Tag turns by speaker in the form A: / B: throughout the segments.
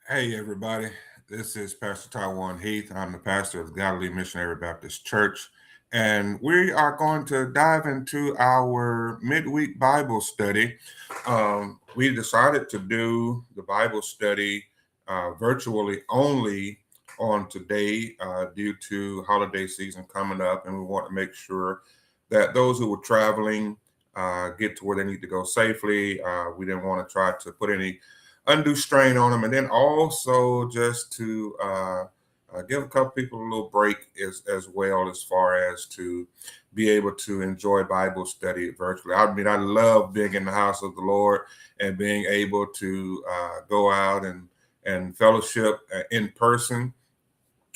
A: Hey, everybody. This is Pastor Taiwan Heath. I'm the pastor of Galilee Missionary Baptist Church, and we are going to dive into our midweek Bible study. We decided to do the Bible study virtually only on today due to holiday season coming up, and we want to make sure that those who were traveling get to where they need to go safely. We didn't want to try to put any undue strain on them, and then also just to give a couple people a little break as well, as far as to be able to enjoy Bible study virtually. I mean, I love being in the house of the Lord and being able to go out and fellowship in person.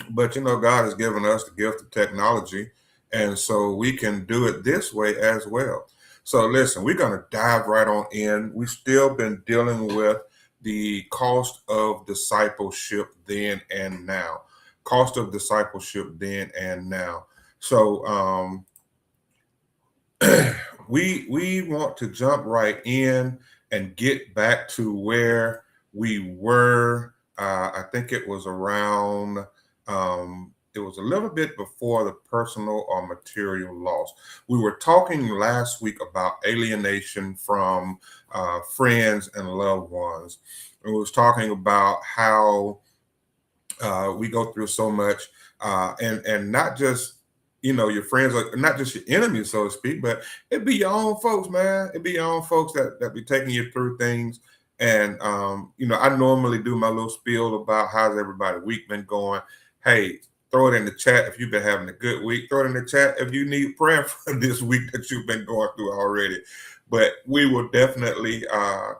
A: But God has given us the gift of technology, and so we can do it this way as well. So listen, we're going to dive right on in. We've still been dealing with the cost of discipleship then and now. Cost of discipleship then and now. So we want to jump right in and get back to where we were. I think it was around. It was a little bit before the personal or material loss. We were talking last week about alienation from friends and loved ones. And we was talking about how we go through so much, and not just your friends are not just your enemies, so to speak, but it be your own folks, man. It be your own folks that be taking you through things. And I normally do my little spiel about how's everybody week been going. Hey, throw it in the chat if you've been having a good week. Throw it in the chat if you need prayer for this week that you've been going through already. But we will definitely uh,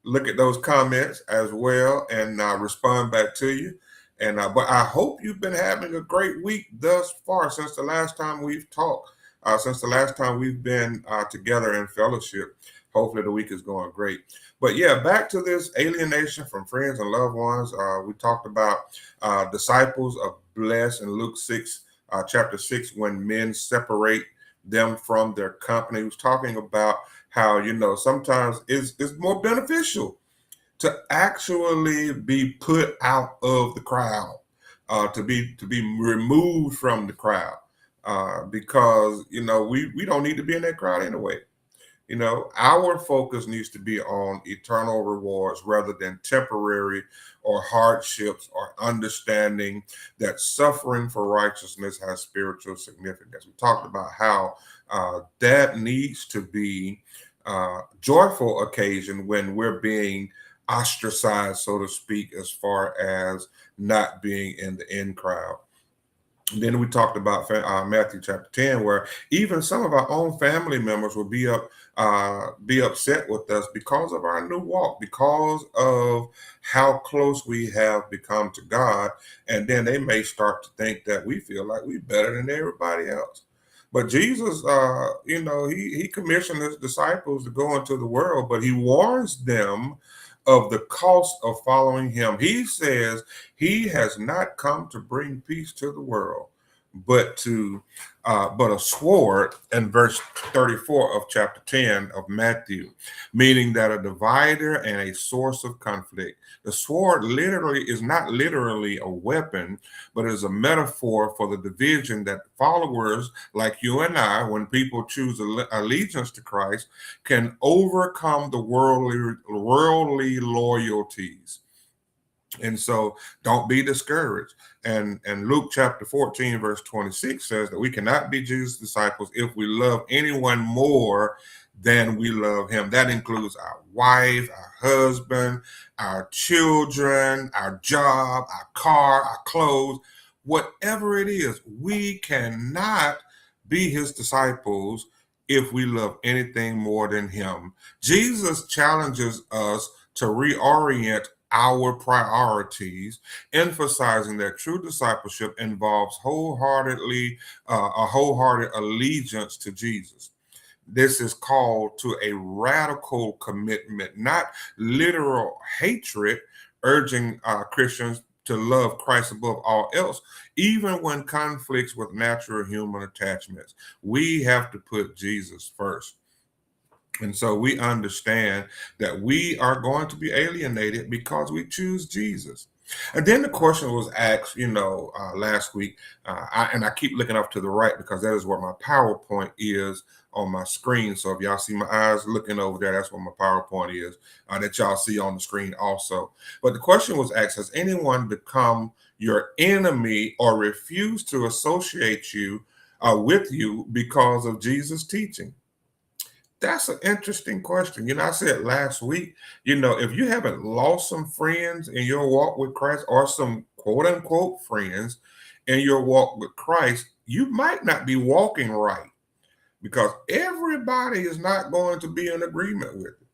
A: look at those comments as well and respond back to you. And but I hope you've been having a great week thus far since the last time we've talked, since the last time we've been together in fellowship. Hopefully the week is going great. But yeah, back to this alienation from friends and loved ones. We talked about disciples of blessed in Luke 6, chapter 6, when men separate them from their company. He was talking about how sometimes it's more beneficial to actually be put out of the crowd, to be removed from the crowd, because we don't need to be in that crowd anyway. Our focus needs to be on eternal rewards rather than temporary or hardships, or understanding that suffering for righteousness has spiritual significance. We talked about how that needs to be joyful occasion when we're being ostracized, so to speak, as far as not being in the in crowd. Then we talked about Matthew chapter 10, where even some of our own family members will be upset with us because of our new walk, because of how close we have become to God, and then they may start to think that we feel like we're better than everybody else. But Jesus, he commissioned his disciples to go into the world, but he warns them of the cost of following him. He says he has not come to bring peace to the world, but a sword, in verse 34 of chapter 10 of Matthew, meaning that a divider and a source of conflict. The sword literally is not literally a weapon, but is a metaphor for the division that followers like you and I, when people choose allegiance to Christ, can overcome the worldly loyalties. And so don't be discouraged. And Luke chapter 14, verse 26 says that we cannot be Jesus' disciples if we love anyone more than we love him. That includes our wife, our husband, our children, our job, our car, our clothes, whatever it is. We cannot be his disciples if we love anything more than him. Jesus challenges us to reorient our priorities, emphasizing that true discipleship involves a wholehearted allegiance to Jesus. This is called to a radical commitment, not literal hatred, urging Christians to love Christ above all else, even when conflicts with natural human attachments. We have to put Jesus first. And so we understand that we are going to be alienated because we choose Jesus. And then the question was asked, last week, and I keep looking up to the right because that is where my PowerPoint is on my screen. So if y'all see my eyes looking over there, that's where my PowerPoint is that y'all see on the screen also. But the question was asked, has anyone become your enemy or refuse to associate you with you because of Jesus' teaching? That's an interesting question. I said last week, if you haven't lost some friends in your walk with Christ or some quote unquote friends in your walk with Christ, you might not be walking right because everybody is not going to be in agreement with it.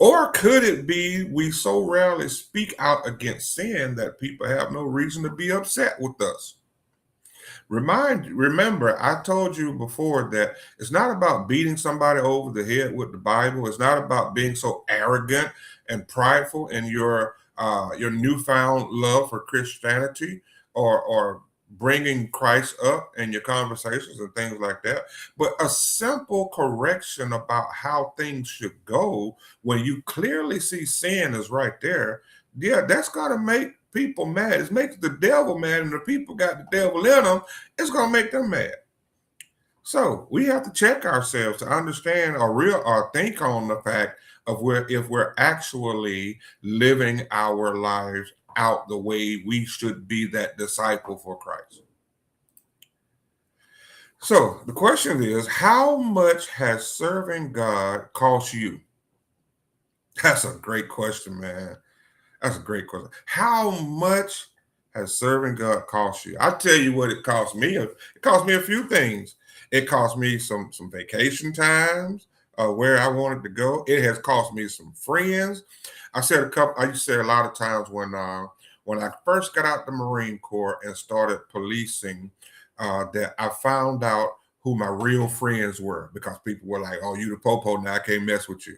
A: Or could it be we so rarely speak out against sin that people have no reason to be upset with us? Remember, I told you before that it's not about beating somebody over the head with the Bible. It's not about being so arrogant and prideful in your newfound love for Christianity or bringing Christ up in your conversations and things like that. But a simple correction about how things should go when you clearly see sin is right there. Yeah, that's gonna make people mad. It makes the devil mad, and the people got the devil in them. It's gonna make them mad. So we have to check ourselves to understand or think on the fact of if we're actually living our lives out the way we should be that disciple for Christ. So the question is, how much has serving God cost you? That's a great question, man. That's a great question. How much has serving God cost you? I'll tell you what it cost me. It cost me a few things. It cost me some vacation times where I wanted to go. It has cost me some friends. I used to say a lot of times when I first got out the Marine Corps and started policing, that I found out who my real friends were because people were like, "Oh, you the popo now, I can't mess with you."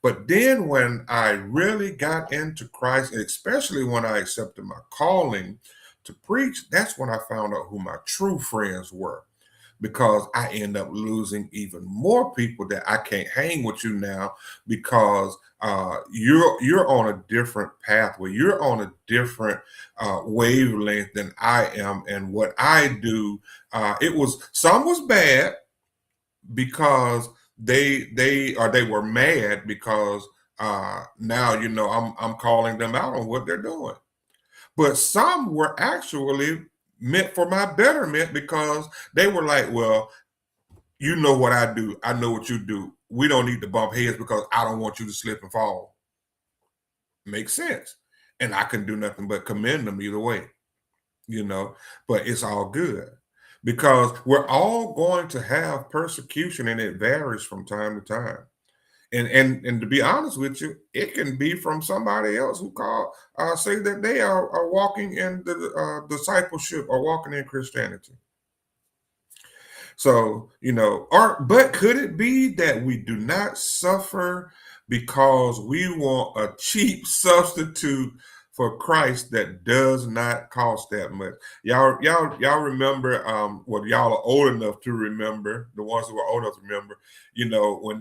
A: But then when I really got into Christ, especially when I accepted my calling to preach, that's when I found out who my true friends were. Because I end up losing even more people that I can't hang with you now because you're on a different pathway. You're on a different wavelength than I am, and what I do. Some was bad, because they were mad because now I'm calling them out on what they're doing. But some were actually meant for my betterment because they were like, well, you know what I do, I know what you do. We don't need to bump heads because I don't want you to slip and fall. Makes sense. And I can do nothing but commend them either way, you know, but it's all good because we're all going to have persecution and it varies from time to time. And to be honest with you, it can be from somebody else who say that they are walking in the discipleship or walking in Christianity. So, but could it be that we do not suffer because we want a cheap substitute for Christ that does not cost that much? Y'all remember, well, y'all are old enough to remember, the ones who are old enough to remember,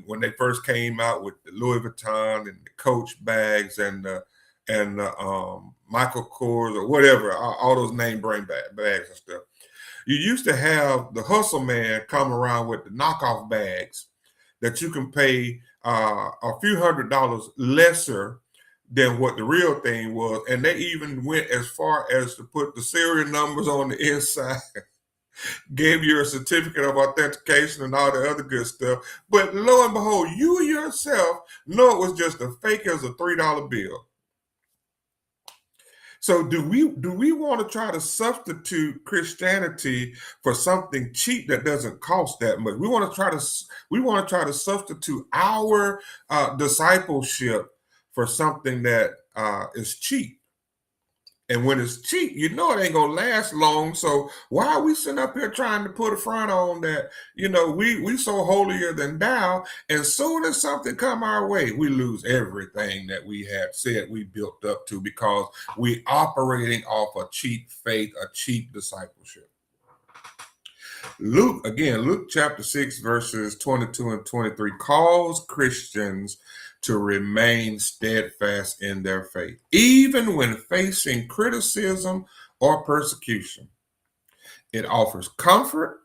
A: when they first came out with the Louis Vuitton and the Coach bags and Michael Kors or whatever, all those name brand bags and stuff. You used to have the hustle man come around with the knockoff bags that you can pay a few $100s lesser than what the real thing was. And they even went as far as to put the serial numbers on the inside, gave you a certificate of authentication and all the other good stuff. But lo and behold, you yourself know it was just as fake as a $3 bill. So do we want to try to substitute Christianity for something cheap that doesn't cost that much? We want to try to substitute our discipleship for something that is cheap. And when it's cheap, it ain't gonna last long. So why are we sitting up here trying to put a front on that? We so holier than thou. And soon as something come our way, we lose everything that we had said we built up to because we operating off a cheap faith, a cheap discipleship. Luke chapter 6, verses 22 and 23 calls Christians to remain steadfast in their faith, even when facing criticism or persecution. It offers comfort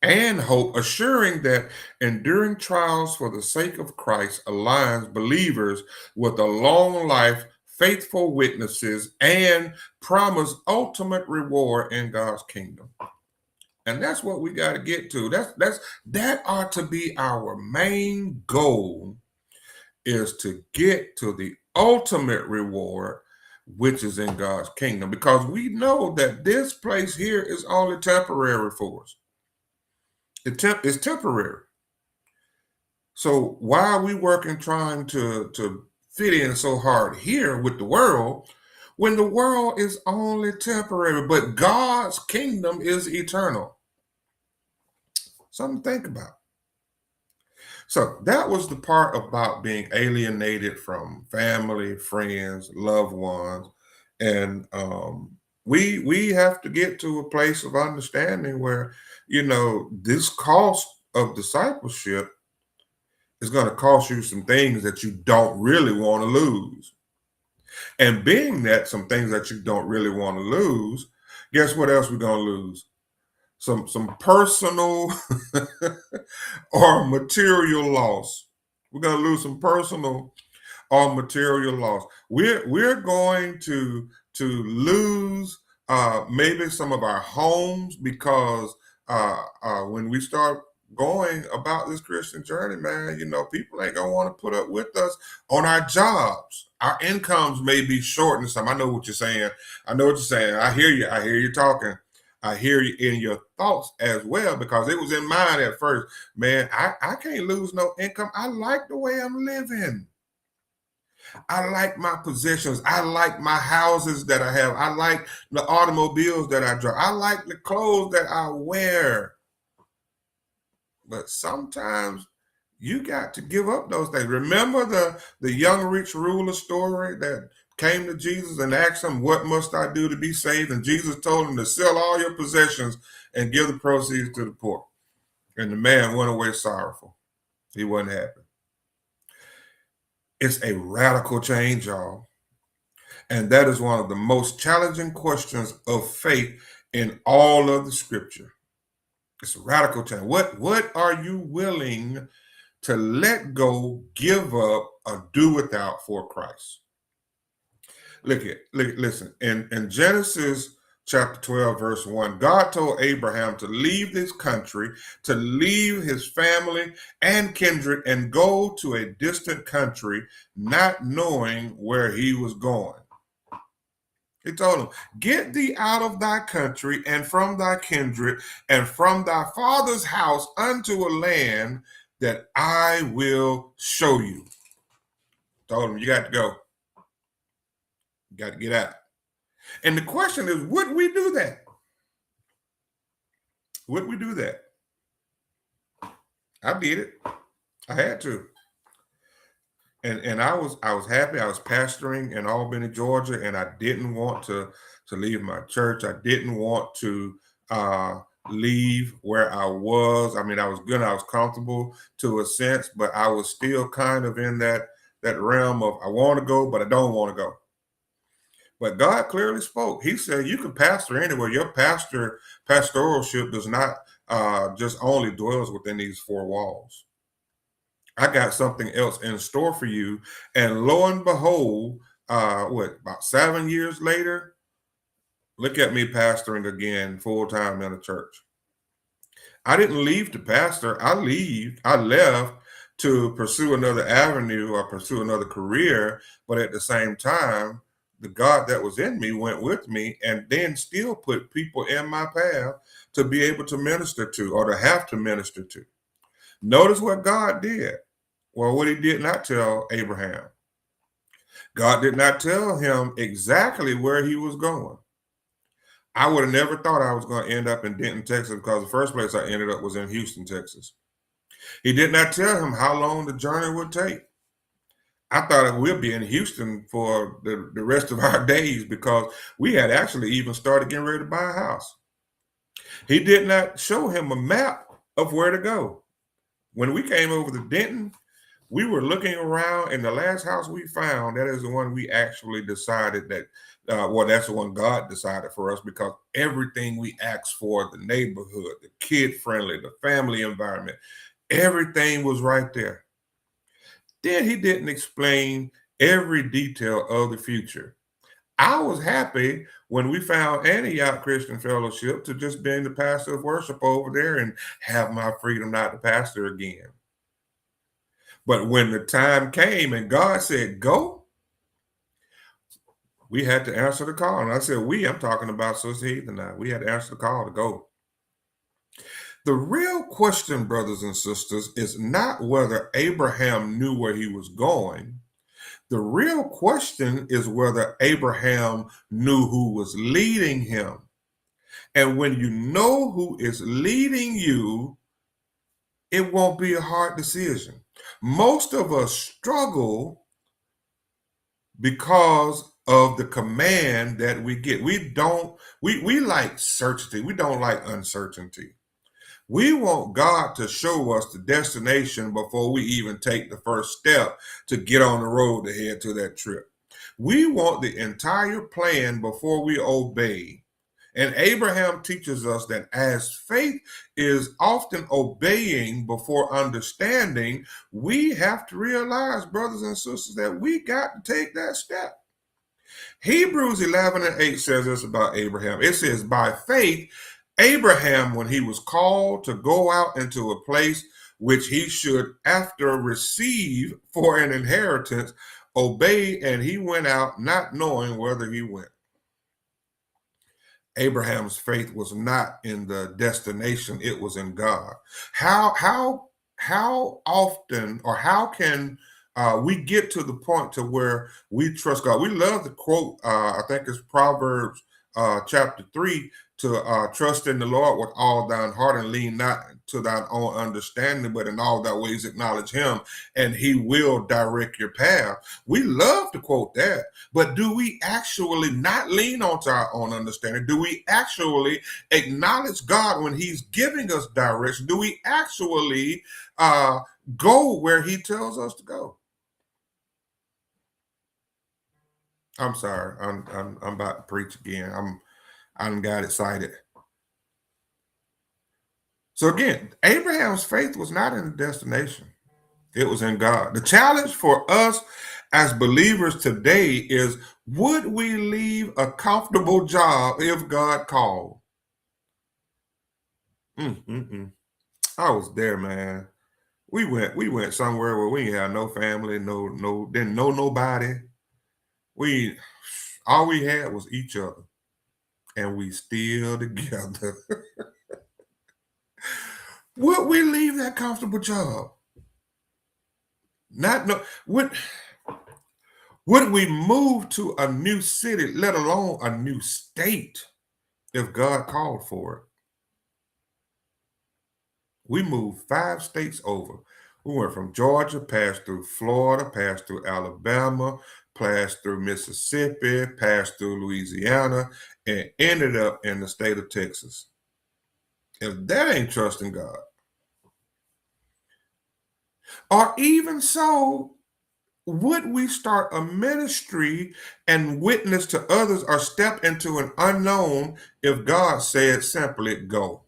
A: and hope, assuring that enduring trials for the sake of Christ aligns believers with a long life, faithful witnesses, and promise ultimate reward in God's kingdom. And that's what we got to get to. That ought to be our main goal, is to get to the ultimate reward, which is in God's kingdom, because we know that this place here is only temporary for us. It's temporary. So why are we working trying to fit in so hard here with the world when the world is only temporary, but God's kingdom is eternal? Something to think about. So that was the part about being alienated from family, friends, loved ones. And we have to get to a place of understanding where, this cost of discipleship is going to cost you some things that you don't really want to lose. And being that some things that you don't really want to lose, guess what else we're going to lose? Some personal or material loss. We're going to lose some personal or material loss. We're going to lose maybe some of our homes, because when we start going about this Christian journey, man, people ain't gonna want to put up with us on our jobs. Our incomes may be shortened some. I know what you're saying. I hear you. I hear you talking. I hear you in your thoughts as well, because it was in mine at first. Man, I can't lose no income. I like the way I'm living. I like my possessions. I like my houses that I have. I like the automobiles that I drive. I like the clothes that I wear. But sometimes you got to give up those things. Remember the young rich ruler story that came to Jesus and asked him, "What must I do to be saved?" And Jesus told him to sell all your possessions and give the proceeds to the poor. And the man went away sorrowful. He wasn't happy. It's a radical change, y'all. And that is one of the most challenging questions of faith in all of the scripture. It's a radical change. What are you willing to let go, give up, or do without for Christ? Listen. In Genesis chapter 12, verse 1, God told Abraham to leave this country, to leave his family and kindred, and go to a distant country, not knowing where he was going. He told him, "Get thee out of thy country and from thy kindred and from thy father's house unto a land that I will show you." Told him, you got to go. You got to get out. And the question is, would we do that? Would we do that? I did it. I had to. And I was happy. I was pastoring in Albany, Georgia, and I didn't want to leave my church. I didn't want to leave where I was. I mean, I was good. I was comfortable to a sense, but I was still kind of in that realm of I want to go, but I don't want to go. But God clearly spoke. He said, you can pastor anywhere. Your pastoralship does not just only dwells within these four walls. I got something else in store for you. And lo and behold, about 7 years later, look at me pastoring again full-time in a church. I didn't leave to pastor. I left to pursue another avenue or pursue another career. But at the same time, the God that was in me went with me, and then still put people in my path to be able to minister to, or to have to minister to. Notice what God did. Well, what he did not tell Abraham. God did not tell him exactly where he was going. I would have never thought I was going to end up in Denton, Texas, because the first place I ended up was in Houston, Texas. He did not tell him how long the journey would take. I thought we'd be in Houston for the rest of our days, because we had actually even started getting ready to buy a house. He did not show him a map of where to go. When we came over to Denton, we were looking around, and the last house we found, that is the one we actually decided that, well, that's the one God decided for us, because everything we asked for, the neighborhood, the kid-friendly, the family environment, everything was right there. Then he didn't explain every detail of the future. I was happy when we found Antioch Christian Fellowship to just being the pastor of worship over there and have my freedom not to pastor again. But when the time came and God said, go, we had to answer the call. And I said, I'm talking about Sister Heath and I. We had to answer the call to go. The real question, brothers and sisters, is not whether Abraham knew where he was going. The real question is whether Abraham knew who was leading him. And when you know who is leading you, it won't be a hard decision. Most of us struggle because of the command that we get. We like certainty. We don't like uncertainty. We want God to show us the destination before we even take the first step to get on the road to head to that trip. We want the entire plan before we obey. And Abraham teaches us that as faith is often obeying before understanding, we have to realize, brothers and sisters, that we got to take that step. Hebrews 11:8 says this about Abraham. It says, by faith, Abraham, when he was called to go out into a place which he should after receive for an inheritance, obeyed, and he went out not knowing whither he went. Abraham's faith was not in the destination, it was in God. How often, or how can we get to the point to where we trust God? We love the quote, I think it's Proverbs chapter 3, to trust in the Lord with all thine heart and lean not to thine own understanding, but in all thy ways acknowledge him, and he will direct your path. We love to quote that, but do we actually not lean onto our own understanding? Do we actually acknowledge God when he's giving us direction? Do we actually go where he tells us to go? I'm sorry, I'm about to preach again. I done got excited. So again, Abraham's faith was not in the destination. It was in God. The challenge for us as believers today is, would we leave a comfortable job if God called? I was there, man. We went somewhere where we didn't have no family, didn't know nobody. All we had was each other, and we still together. Would we leave that comfortable job? Would we move to a new city, let alone a new state, if God called for it? We moved 5 states over. We went from Georgia, passed through Florida, passed through Alabama, passed through Mississippi, passed through Louisiana, and ended up in the state of Texas. If that ain't trusting God. Or even so, would we start a ministry and witness to others or step into an unknown if God said simply, go?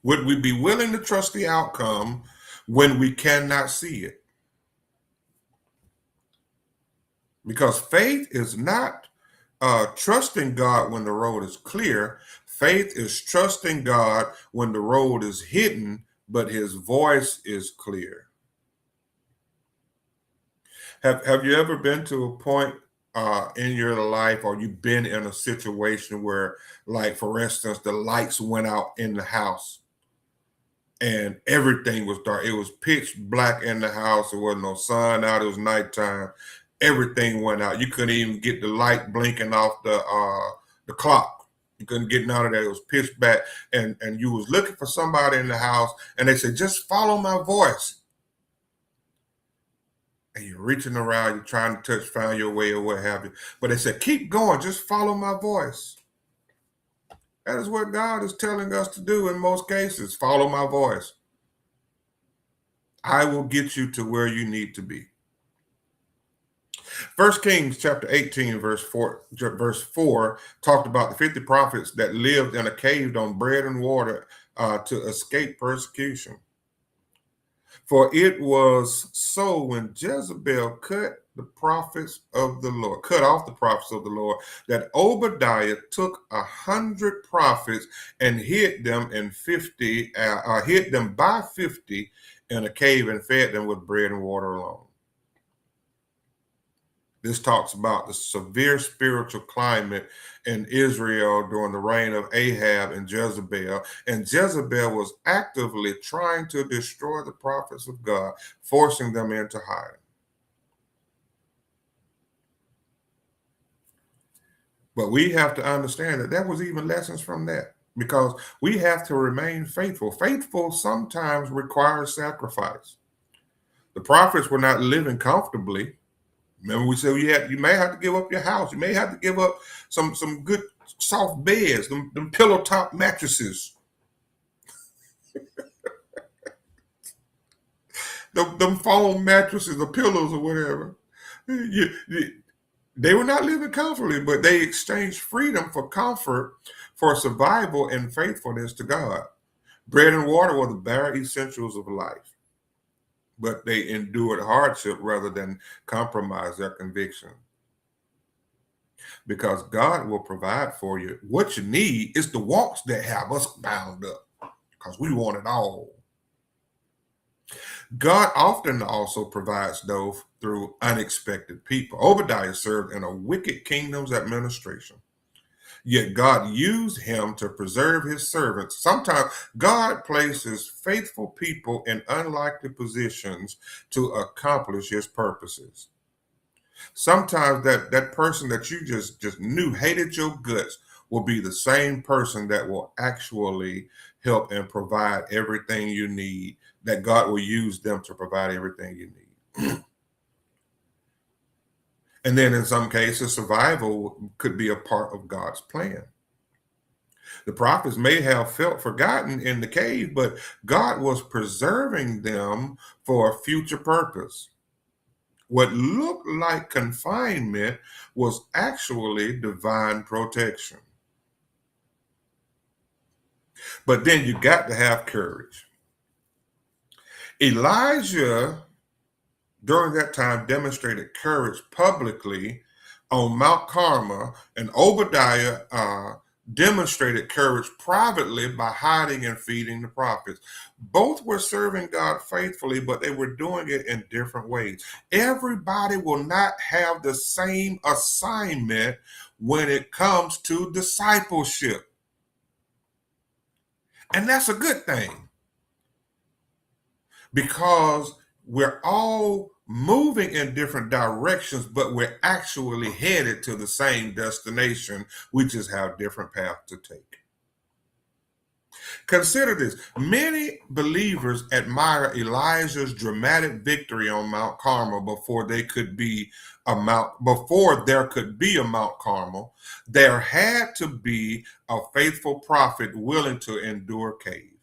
A: Would we be willing to trust the outcome when we cannot see it? Because faith is not trusting God when the road is clear. Faith is trusting God when the road is hidden, but his voice is clear. Have you ever been to a point in your life, or you've been in a situation where, like, for instance, the lights went out in the house and everything was dark? It was pitch black in the house. There wasn't no sun out. It was nighttime. Everything went out. You couldn't even get the light blinking off the clock. You couldn't get none of that. It was pitch black, and you was looking for somebody in the house, and they said, just follow my voice. And you're reaching around, you're trying to find your way or what have you. But they said, keep going, just follow my voice. That is what God is telling us to do in most cases. Follow my voice. I will get you to where you need to be. 1 Kings chapter 18, verse 4 talked about the 50 prophets that lived in a cave on bread and water to escape persecution. For it was so when Jezebel cut off the prophets of the Lord, that Obadiah took 100 prophets and hid them by 50 in a cave and fed them with bread and water alone. This talks about the severe spiritual climate in Israel during the reign of Ahab and Jezebel. And Jezebel was actively trying to destroy the prophets of God, forcing them into hiding. But we have to understand that there was even lessons from that, because we have to remain faithful. Faithful sometimes requires sacrifice. The prophets were not living comfortably. Remember, we said you may have to give up your house. You may have to give up some good soft beds, them pillow top mattresses, them foam mattresses, the pillows or whatever. They were not living comfortably, but they exchanged freedom for comfort, for survival and faithfulness to God. Bread and water were the bare essentials of life, but they endured hardship rather than compromise their conviction. Because God will provide for you. What you need is the walks that have us bound up, because we want it all. God often also provides, though, through unexpected people. Obadiah served in a wicked kingdom's administration, yet God used him to preserve his servants. Sometimes God places faithful people in unlikely positions to accomplish his purposes. Sometimes that person that you just knew hated your guts will be the same person that will actually help and provide everything you need, that God will use them to provide everything you need. And then in some cases, survival could be a part of God's plan. The prophets may have felt forgotten in the cave, but God was preserving them for a future purpose. What looked like confinement was actually divine protection. But then you got to have courage. Elijah, during that time, demonstrated courage publicly on Mount Carmel, and Obadiah demonstrated courage privately by hiding and feeding the prophets. Both were serving God faithfully, but they were doing it in different ways. Everybody will not have the same assignment when it comes to discipleship. And that's a good thing, because we're all moving in different directions, but we're actually headed to the same destination. We just have different paths to take. Consider this. Many believers admire Elijah's dramatic victory on Mount Carmel. Before there could be a Mount Carmel, there had to be a faithful prophet willing to endure cave.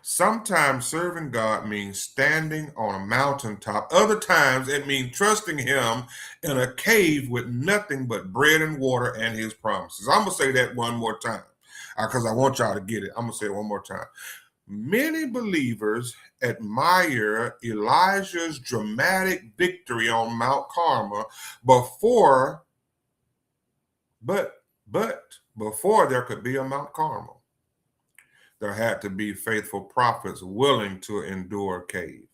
A: Sometimes serving God means standing on a mountaintop. Other times it means trusting him in a cave with nothing but bread and water and his promises. I'm going to say that one more time, because I want y'all to get it. I'm going to say it one more time. Many believers admire Elijah's dramatic victory on Mount Carmel before there could be a Mount Carmel, there had to be faithful prophets willing to endure a cave.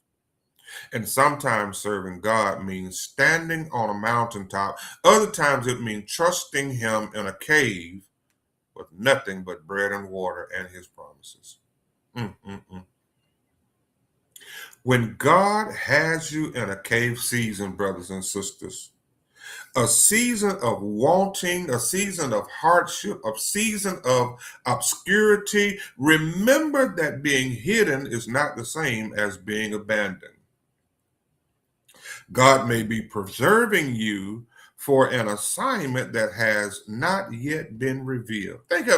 A: And sometimes serving God means standing on a mountaintop. Other times it means trusting him in a cave with nothing but bread and water and his promises. When God has you in a cave season, brothers and sisters, a season of wanting, a season of hardship, a season of obscurity, remember that being hidden is not the same as being abandoned. God may be preserving you for an assignment that has not yet been revealed. Think of